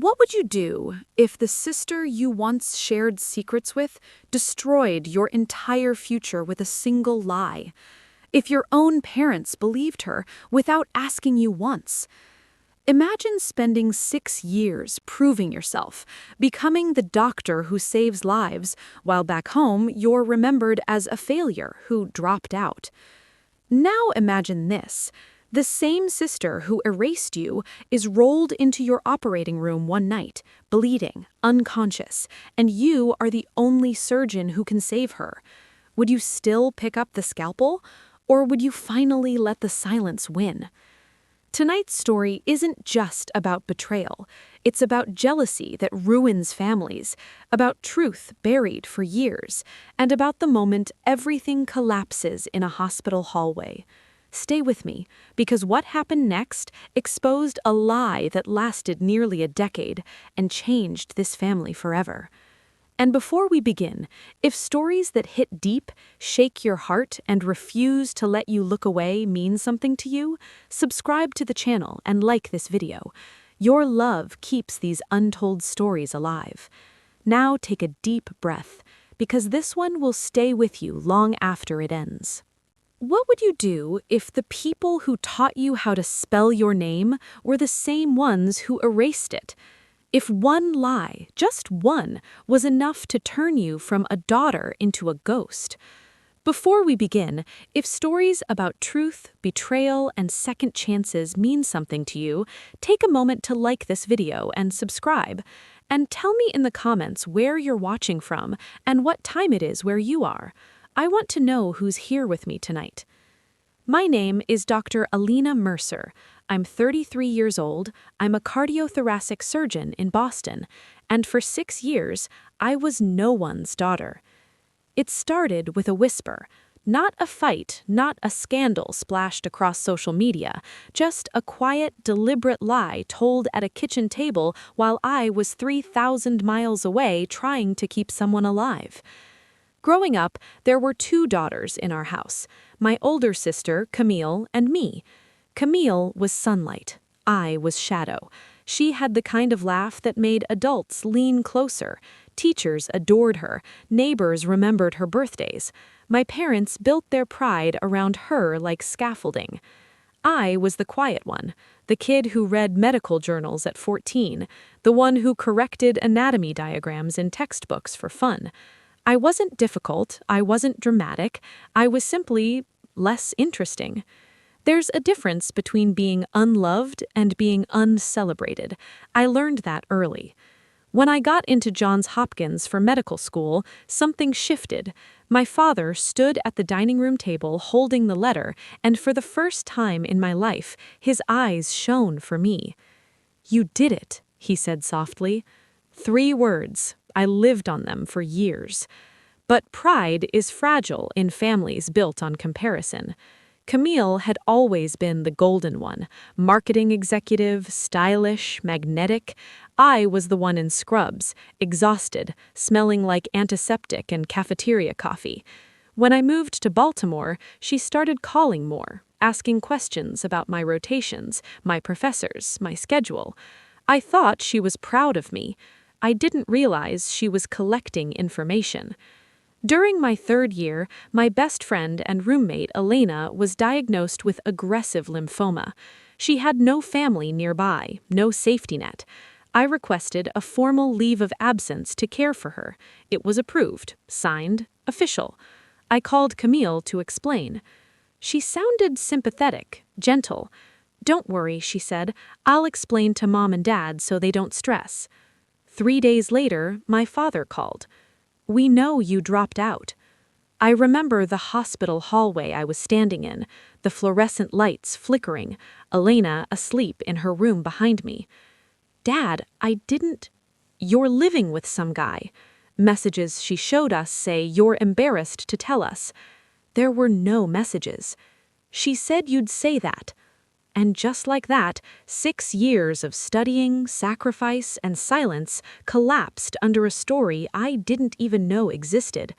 What would you do if the sister you once shared secrets with destroyed your entire future with a single lie? If your own parents believed her without asking you once? Imagine spending 6 years proving yourself, becoming the doctor who saves lives, while back home you're remembered as a failure who dropped out. Now imagine this. The same sister who erased you is rolled into your operating room one night, bleeding, unconscious, and you are the only surgeon who can save her. Would you still pick up the scalpel, or would you finally let the silence win? Tonight's story isn't just about betrayal. It's about jealousy that ruins families, about truth buried for years, and about the moment everything collapses in a hospital hallway. Stay with me, because what happened next exposed a lie that lasted nearly a decade and changed this family forever. And before we begin, if stories that hit deep, shake your heart, and refuse to let you look away mean something to you, subscribe to the channel and like this video. Your love keeps these untold stories alive. Now take a deep breath, because this one will stay with you long after it ends. What would you do if the people who taught you how to spell your name were the same ones who erased it? If one lie, just one, was enough to turn you from a daughter into a ghost? Before we begin, if stories about truth, betrayal, and second chances mean something to you, take a moment to like this video and subscribe. And tell me in the comments where you're watching from and what time it is where you are. I want to know who's here with me tonight. My name is Dr. Alina Mercer. I'm 33 years old, I'm a cardiothoracic surgeon in Boston, and for 6 years, I was no one's daughter. It started with a whisper, not a fight, not a scandal splashed across social media, just a quiet, deliberate lie told at a kitchen table while I was 3,000 miles away trying to keep someone alive. Growing up, there were 2 daughters in our house, my older sister, Camille, and me. Camille was sunlight. I was shadow. She had the kind of laugh that made adults lean closer. Teachers adored her. Neighbors remembered her birthdays. My parents built their pride around her like scaffolding. I was the quiet one, the kid who read medical journals at 14, the one who corrected anatomy diagrams in textbooks for fun. I wasn't difficult, I wasn't dramatic, I was simply less interesting. There's a difference between being unloved and being uncelebrated. I learned that early. When I got into Johns Hopkins for medical school, something shifted. My father stood at the dining room table holding the letter, and for the first time in my life, his eyes shone for me. "You did it," he said softly. 3 words. I lived on them for years. But pride is fragile in families built on comparison. Camille had always been the golden one, marketing executive, stylish, magnetic. I was the one in scrubs, exhausted, smelling like antiseptic and cafeteria coffee. When I moved to Baltimore, she started calling more, asking questions about my rotations, my professors, my schedule. I thought she was proud of me. I didn't realize she was collecting information. During my 3rd year, my best friend and roommate, Elena, was diagnosed with aggressive lymphoma. She had no family nearby, no safety net. I requested a formal leave of absence to care for her. It was approved, signed, official. I called Camille to explain. She sounded sympathetic, gentle. "Don't worry," she said. "I'll explain to Mom and Dad so they don't stress." 3 days later, my father called. "We know you dropped out." I remember the hospital hallway I was standing in, the fluorescent lights flickering, Elena asleep in her room behind me. "Dad, I didn't—" "You're living with some guy." Messages she showed us say you're embarrassed to tell us. There were no messages. "She said you'd say that." And just like that, 6 years of studying, sacrifice, and silence collapsed under a story I didn't even know existed.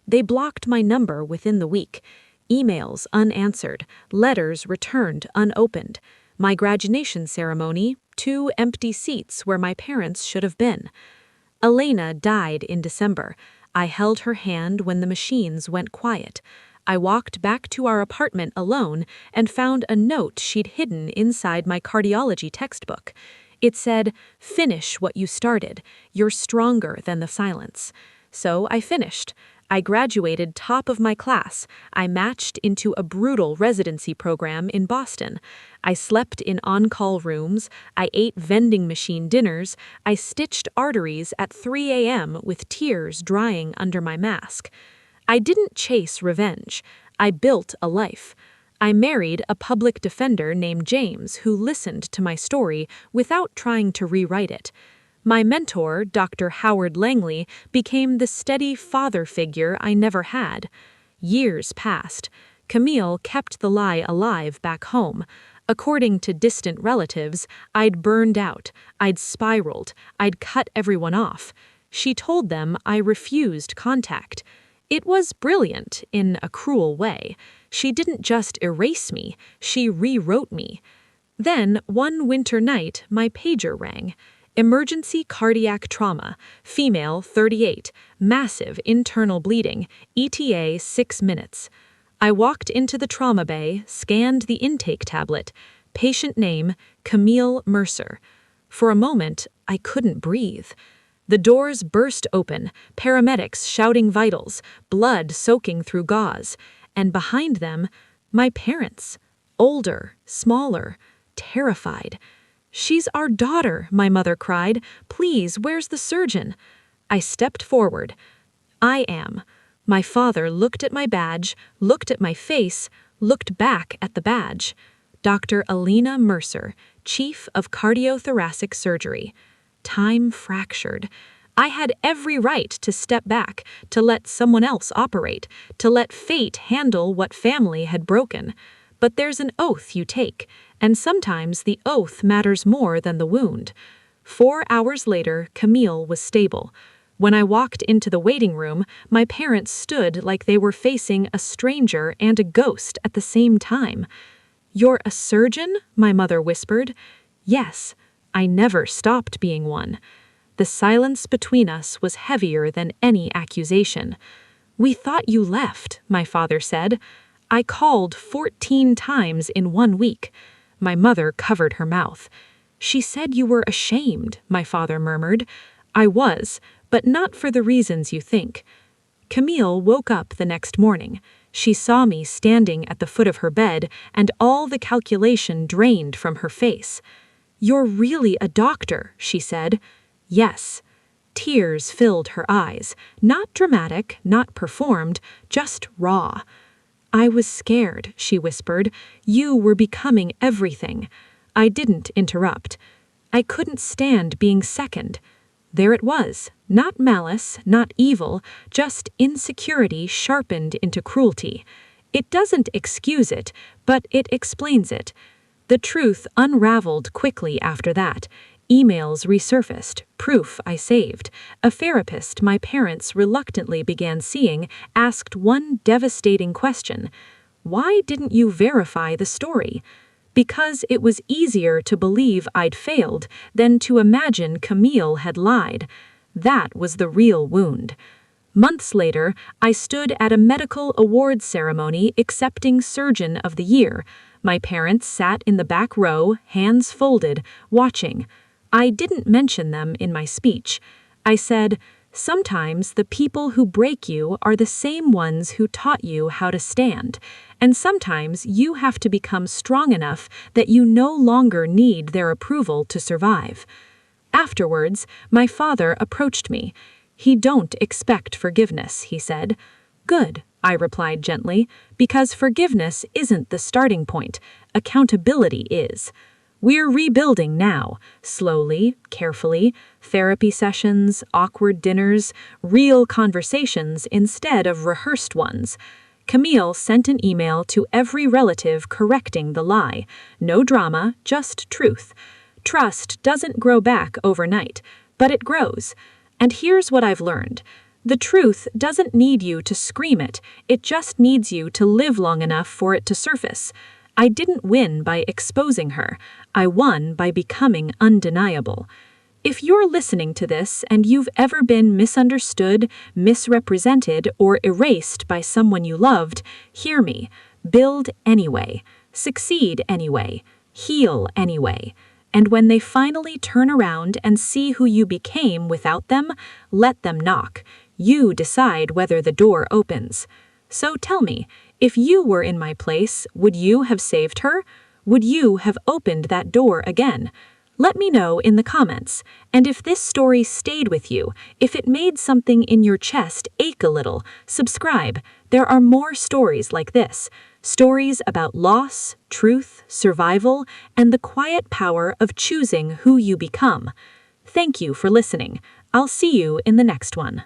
They blocked my number within the week. Emails unanswered, letters returned unopened. My graduation ceremony, 2 empty seats where my parents should have been. Elena died in December. I held her hand when the machines went quiet. I walked back to our apartment alone and found a note she'd hidden inside my cardiology textbook. It said, "Finish what you started. You're stronger than the silence." So I finished. I graduated top of my class. I matched into a brutal residency program in Boston. I slept in on-call rooms. I ate vending machine dinners. I stitched arteries at 3 a.m. with tears drying under my mask. I didn't chase revenge. I built a life. I married a public defender named James who listened to my story without trying to rewrite it. My mentor, Dr. Howard Langley, became the steady father figure I never had. Years passed. Camille kept the lie alive back home. According to distant relatives, I'd burned out, I'd spiraled, I'd cut everyone off. She told them I refused contact. It was brilliant in a cruel way. She didn't just erase me, she rewrote me. Then, one winter night, my pager rang. Emergency cardiac trauma, female 38, massive internal bleeding, ETA 6 minutes. I walked into the trauma bay, scanned the intake tablet. Patient name, Camille Mercer. For a moment, I couldn't breathe. The doors burst open, paramedics shouting vitals, blood soaking through gauze, and behind them, my parents, older, smaller, terrified. "She's our daughter," my mother cried. "Please, where's the surgeon?" I stepped forward. "I am." My father looked at my badge, looked at my face, looked back at the badge. Dr. Elena Mercer, Chief of Cardiothoracic Surgery. Time fractured. I had every right to step back, to let someone else operate, to let fate handle what family had broken. But there's an oath you take, and sometimes the oath matters more than the wound. 4 hours later, Camille was stable. When I walked into the waiting room, my parents stood like they were facing a stranger and a ghost at the same time. "You're a surgeon?" my mother whispered. "Yes, I never stopped being one." The silence between us was heavier than any accusation. "We thought you left," my father said. "I called 14 times in 1 week." My mother covered her mouth. "She said you were ashamed," my father murmured. "I was, but not for the reasons you think." Camille woke up the next morning. She saw me standing at the foot of her bed, and all the calculation drained from her face. "You're really a doctor," she said. "Yes." Tears filled her eyes, not dramatic, not performed, just raw. "I was scared," she whispered. "You were becoming everything." I didn't interrupt. I couldn't stand being second. There it was, not malice, not evil, just insecurity sharpened into cruelty. It doesn't excuse it, but it explains it. The truth unraveled quickly after that. Emails resurfaced, proof I saved. A therapist my parents reluctantly began seeing asked one devastating question. "Why didn't you verify the story?" Because it was easier to believe I'd failed than to imagine Camille had lied. That was the real wound. Months later, I stood at a medical awards ceremony accepting Surgeon of the Year. My parents sat in the back row, hands folded, watching. I didn't mention them in my speech. I said, "Sometimes the people who break you are the same ones who taught you how to stand, and sometimes you have to become strong enough that you no longer need their approval to survive." Afterwards, my father approached me. "He don't expect forgiveness," he said. "Good," I replied gently, "because forgiveness isn't the starting point. Accountability is. We're rebuilding now, slowly, carefully, therapy sessions, awkward dinners, real conversations instead of rehearsed ones." Camille sent an email to every relative correcting the lie. No drama, just truth. Trust doesn't grow back overnight, but it grows. And here's what I've learned. The truth doesn't need you to scream it, it just needs you to live long enough for it to surface. I didn't win by exposing her. I won by becoming undeniable. If you're listening to this and you've ever been misunderstood, misrepresented, or erased by someone you loved, hear me. Build anyway. Succeed anyway. Heal anyway. And when they finally turn around and see who you became without them, let them knock. You decide whether the door opens. So tell me, if you were in my place, would you have saved her? Would you have opened that door again? Let me know in the comments. And if this story stayed with you, if it made something in your chest ache a little, subscribe. There are more stories like this. Stories about loss, truth, survival, and the quiet power of choosing who you become. Thank you for listening. I'll see you in the next one.